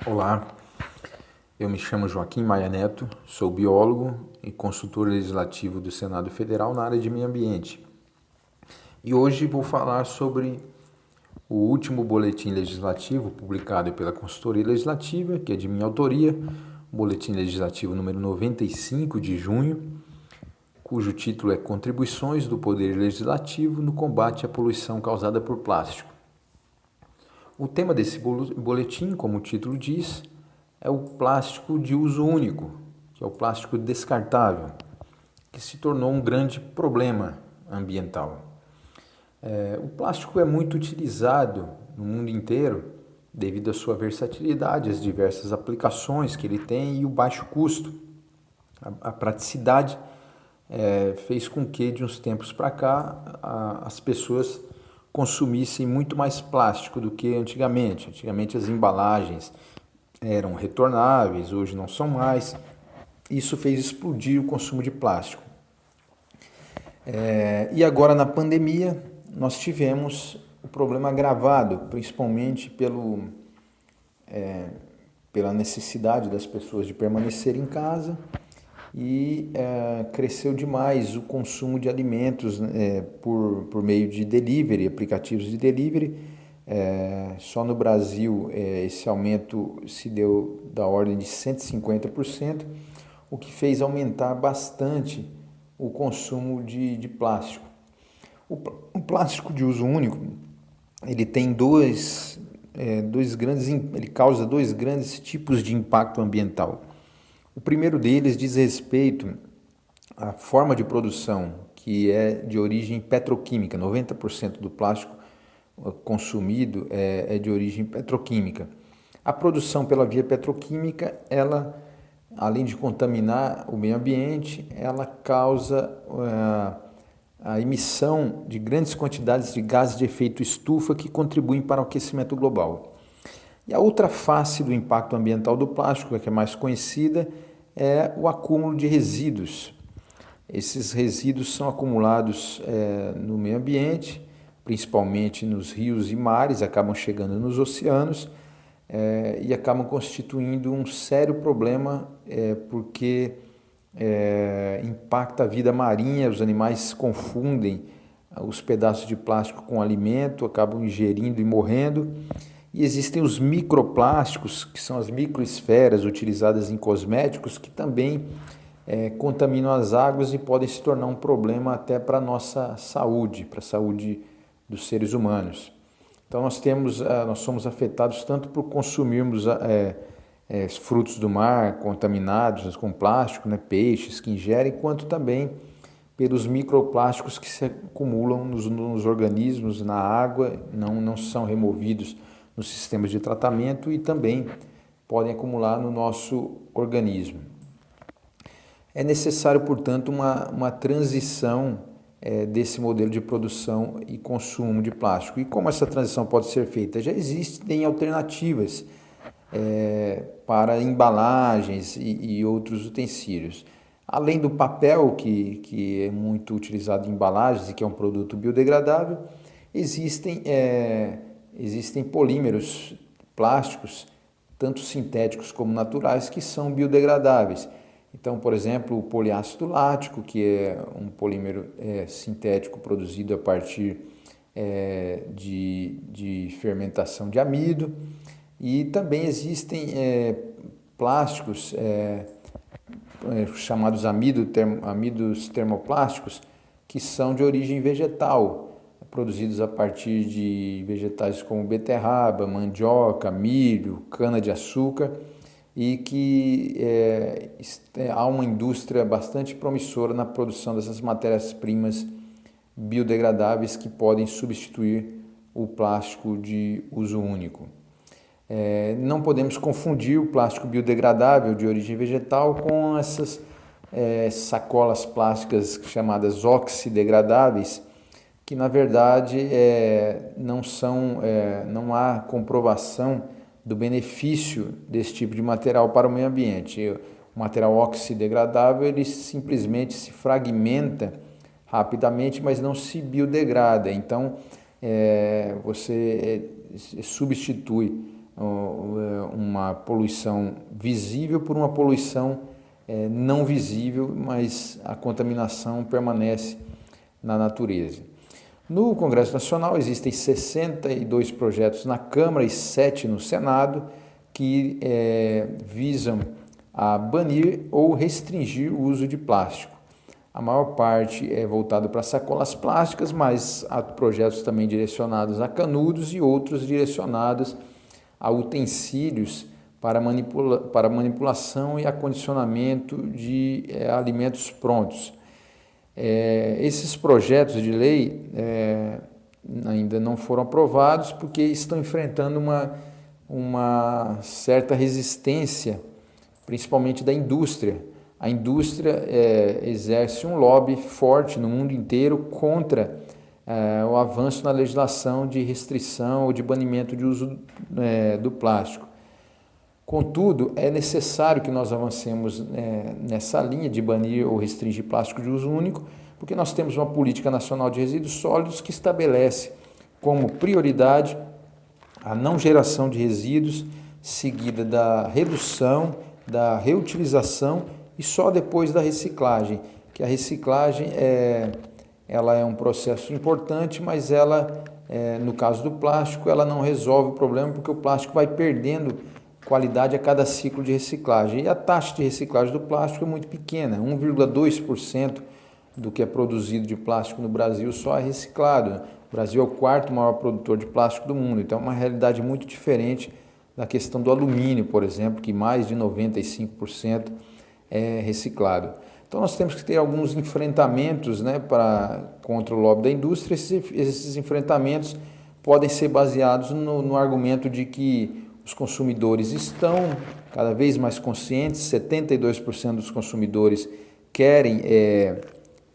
Olá, eu me chamo Joaquim Maia Neto, sou biólogo e consultor legislativo do Senado Federal na área de meio ambiente. E hoje vou falar sobre o último boletim legislativo publicado pela Consultoria Legislativa, que é de minha autoria, boletim legislativo número 95 de junho, cujo título é Contribuições do Poder Legislativo no combate à poluição causada por plástico. O tema desse boletim, como o título diz, é o plástico de uso único, que é o plástico descartável, que se tornou um grande problema ambiental. O plástico é muito utilizado no mundo inteiro devido à sua versatilidade, às diversas aplicações que ele tem e o baixo custo. A praticidade fez com que, de uns tempos para cá, as pessoas consumissem muito mais plástico do que antigamente. Antigamente as embalagens eram retornáveis, hoje não são mais. Isso fez explodir o consumo de plástico. E agora na pandemia nós tivemos o problema agravado, principalmente pela necessidade das pessoas de permanecer em casa e cresceu demais o consumo de alimentos por meio de delivery, aplicativos de delivery. Só no Brasil esse aumento se deu da ordem de 150%, o que fez aumentar bastante o consumo de plástico. O plástico de uso único, ele tem ele causa dois grandes tipos de impacto ambiental. O primeiro deles diz respeito à forma de produção, que é de origem petroquímica. 90% do plástico consumido é de origem petroquímica. A produção pela via petroquímica, ela, além de contaminar o meio ambiente, ela causa a emissão de grandes quantidades de gases de efeito estufa que contribuem para o aquecimento global. E a outra face do impacto ambiental do plástico, que é mais conhecida, é o acúmulo de resíduos. Esses resíduos são acumulados no meio ambiente, principalmente nos rios e mares, acabam chegando nos oceanos e acabam constituindo um sério problema porque impacta a vida marinha, os animais confundem os pedaços de plástico com alimento, acabam ingerindo e morrendo. E existem os microplásticos, que são as microesferas utilizadas em cosméticos, que também contaminam as águas e podem se tornar um problema até para a nossa saúde, para a saúde dos seres humanos. Então nós somos afetados tanto por consumirmos frutos do mar contaminados com plástico, peixes que ingerem, quanto também pelos microplásticos que se acumulam nos organismos, na água, não são removidos nos sistemas de tratamento e também podem acumular no nosso organismo. É necessário, portanto, uma transição desse modelo de produção e consumo de plástico. E como essa transição pode ser feita? Já existem alternativas para embalagens e outros utensílios. Além do papel, que é muito utilizado em embalagens e que é um produto biodegradável, existem polímeros plásticos, tanto sintéticos como naturais, que são biodegradáveis. Então, por exemplo, o poliácido lático, que é um polímero sintético produzido a partir de fermentação de amido. E também existem plásticos chamados amidos termoplásticos, que são de origem vegetal, produzidos a partir de vegetais como beterraba, mandioca, milho, cana-de-açúcar, e que há uma indústria bastante promissora na produção dessas matérias-primas biodegradáveis que podem substituir o plástico de uso único. Não podemos confundir o plástico biodegradável de origem vegetal com essas sacolas plásticas chamadas oxidegradáveis, que na verdade não há comprovação do benefício desse tipo de material para o meio ambiente. O material oxidegradável ele simplesmente se fragmenta rapidamente, mas não se biodegrada. Então você substitui uma poluição visível por uma poluição não visível, mas a contaminação permanece na natureza. No Congresso Nacional existem 62 projetos na Câmara e 7 no Senado que visam a banir ou restringir o uso de plástico. A maior parte é voltado para sacolas plásticas, mas há projetos também direcionados a canudos e outros direcionados a utensílios para manipulação e acondicionamento de alimentos prontos. Esses projetos de lei ainda não foram aprovados porque estão enfrentando uma certa resistência, principalmente da indústria. A indústria exerce um lobby forte no mundo inteiro contra o avanço na legislação de restrição ou de banimento de uso do plástico. Contudo, é necessário que nós avancemos nessa linha de banir ou restringir plástico de uso único, porque nós temos uma política nacional de resíduos sólidos que estabelece como prioridade a não geração de resíduos, seguida da redução, da reutilização e só depois da reciclagem, que a reciclagem ela é um processo importante, mas ela, no caso do plástico, ela não resolve o problema, porque o plástico vai perdendo qualidade a cada ciclo de reciclagem. E a taxa de reciclagem do plástico é muito pequena, 1,2% do que é produzido de plástico no Brasil só é reciclado. O Brasil é o quarto maior produtor de plástico do mundo, então é uma realidade muito diferente da questão do alumínio, por exemplo, que mais de 95% é reciclado. Então nós temos que ter alguns enfrentamentos contra o lobby da indústria. Esses enfrentamentos podem ser baseados no argumento de que os consumidores estão cada vez mais conscientes, 72% dos consumidores querem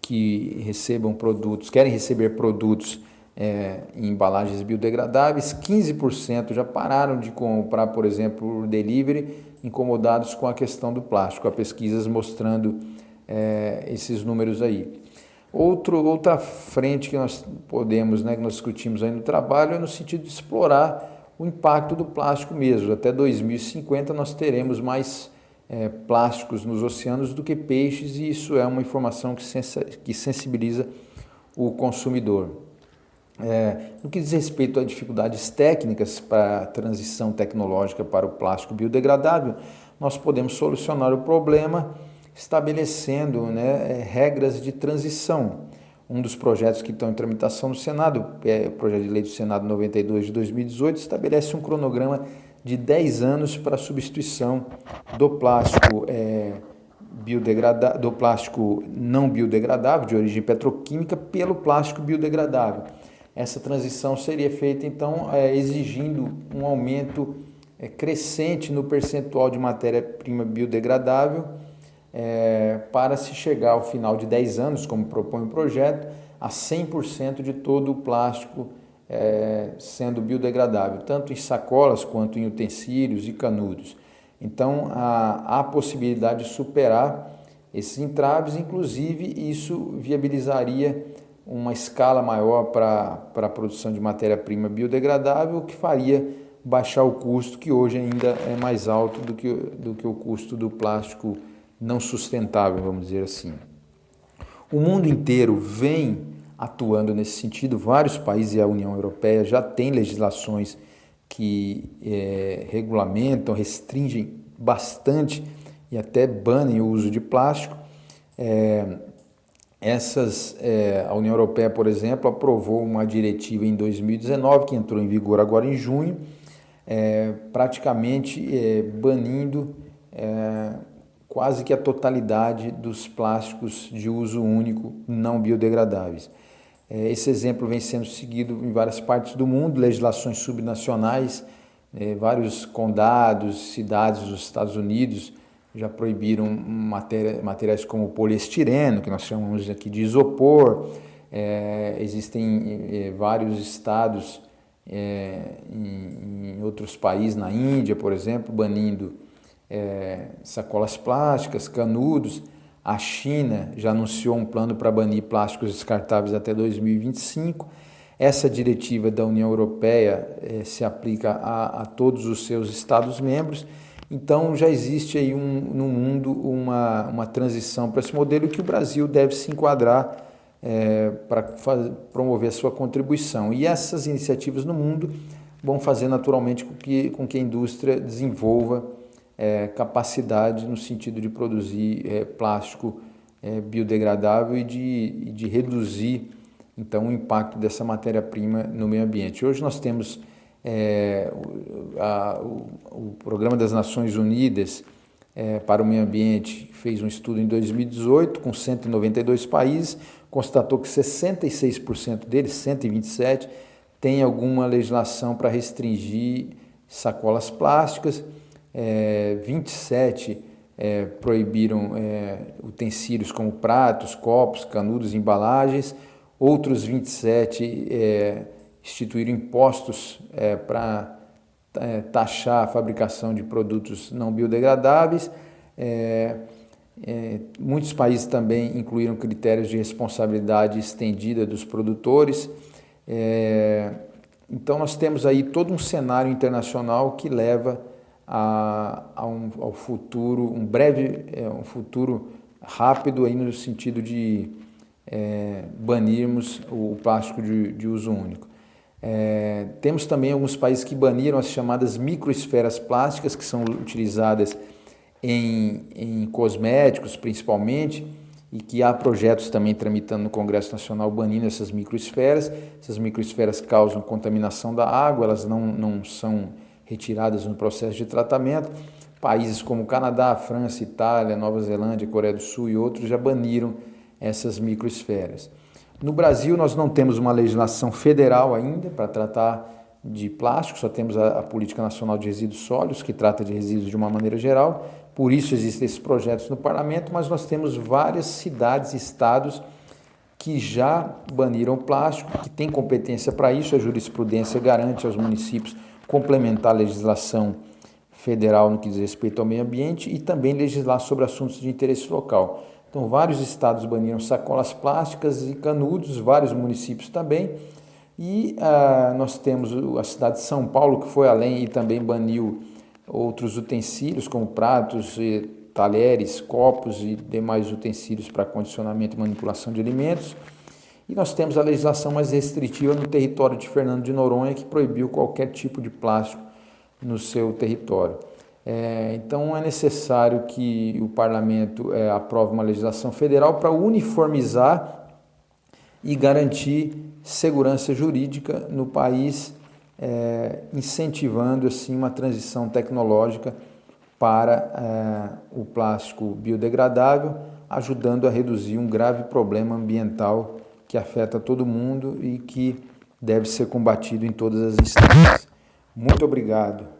que recebam produtos, querem receber produtos em embalagens biodegradáveis, 15% já pararam de comprar, por exemplo, o delivery, incomodados com a questão do plástico. Há pesquisas mostrando esses números aí. Outra frente que nós podemos, que nós discutimos aí no trabalho, é no sentido de explorar o impacto do plástico mesmo. Até 2050 nós teremos mais plásticos nos oceanos do que peixes, e isso é uma informação que sensibiliza o consumidor. No que diz respeito a dificuldades técnicas para a transição tecnológica para o plástico biodegradável, nós podemos solucionar o problema estabelecendo regras de transição. Um dos projetos que estão em tramitação no Senado, o projeto de lei do Senado 92 de 2018, estabelece um cronograma de 10 anos para a substituição do plástico do plástico não biodegradável, de origem petroquímica, pelo plástico biodegradável. Essa transição seria feita, então, exigindo um aumento crescente no percentual de matéria-prima biodegradável, para se chegar ao final de 10 anos, como propõe o projeto, a 100% de todo o plástico sendo biodegradável, tanto em sacolas quanto em utensílios e canudos. Então, há a possibilidade de superar esses entraves, inclusive isso viabilizaria uma escala maior para a produção de matéria-prima biodegradável, que faria baixar o custo, que hoje ainda é mais alto do que o custo do plástico não sustentável, vamos dizer assim. O mundo inteiro vem atuando nesse sentido. Vários países e a União Europeia já têm legislações que regulamentam, restringem bastante e até banem o uso de plástico. A União Europeia, por exemplo, aprovou uma diretiva em 2019, que entrou em vigor agora em junho, praticamente banindo quase que a totalidade dos plásticos de uso único não biodegradáveis. Esse exemplo vem sendo seguido em várias partes do mundo, legislações subnacionais, vários condados, cidades dos Estados Unidos já proibiram materiais como poliestireno, que nós chamamos aqui de isopor. Existem vários estados em outros países, na Índia, por exemplo, banindo sacolas plásticas, canudos. A China já anunciou um plano para banir plásticos descartáveis até 2025. Essa diretiva da União Europeia se aplica a todos os seus Estados-membros, então já existe aí no mundo uma transição para esse modelo que o Brasil deve se enquadrar para promover a sua contribuição. E essas iniciativas no mundo vão fazer naturalmente com que a indústria desenvolva capacidade no sentido de produzir plástico biodegradável e de reduzir então o impacto dessa matéria-prima no meio ambiente. Hoje nós temos o Programa das Nações Unidas para o Meio Ambiente, fez um estudo em 2018 com 192 países, constatou que 66% deles, 127, tem alguma legislação para restringir sacolas plásticas, 27 proibiram utensílios como pratos, copos, canudos, embalagens, outros 27 instituíram impostos para taxar a fabricação de produtos não biodegradáveis. Muitos países também incluíram critérios de responsabilidade estendida dos produtores. Então nós temos aí todo um cenário internacional que leva ao futuro, um futuro rápido aí no sentido de banirmos o plástico de uso único. Temos também alguns países que baniram as chamadas microesferas plásticas, que são utilizadas em cosméticos principalmente, e que há projetos também tramitando no Congresso Nacional banindo essas microesferas. Essas microesferas causam contaminação da água, elas não são retiradas no processo de tratamento. Países como Canadá, França, Itália, Nova Zelândia, Coreia do Sul e outros já baniram essas microesferas. No Brasil nós não temos uma legislação federal ainda para tratar de plástico, só temos a Política Nacional de Resíduos Sólidos, que trata de resíduos de uma maneira geral, por isso existem esses projetos no parlamento, mas nós temos várias cidades e estados que já baniram plástico, que tem competência para isso, a jurisprudência garante aos municípios complementar a legislação federal no que diz respeito ao meio ambiente e também legislar sobre assuntos de interesse local. Então, vários estados baniram sacolas plásticas e canudos, vários municípios também, e nós temos a cidade de São Paulo, que foi além e também baniu outros utensílios, como pratos, talheres, copos e demais utensílios para condicionamento e manipulação de alimentos. E nós temos a legislação mais restritiva no território de Fernando de Noronha, que proibiu qualquer tipo de plástico no seu território. Então é necessário que o parlamento aprove uma legislação federal para uniformizar e garantir segurança jurídica no país, incentivando assim uma transição tecnológica para o plástico biodegradável, ajudando a reduzir um grave problema ambiental que afeta todo mundo e que deve ser combatido em todas as instâncias. Muito obrigado.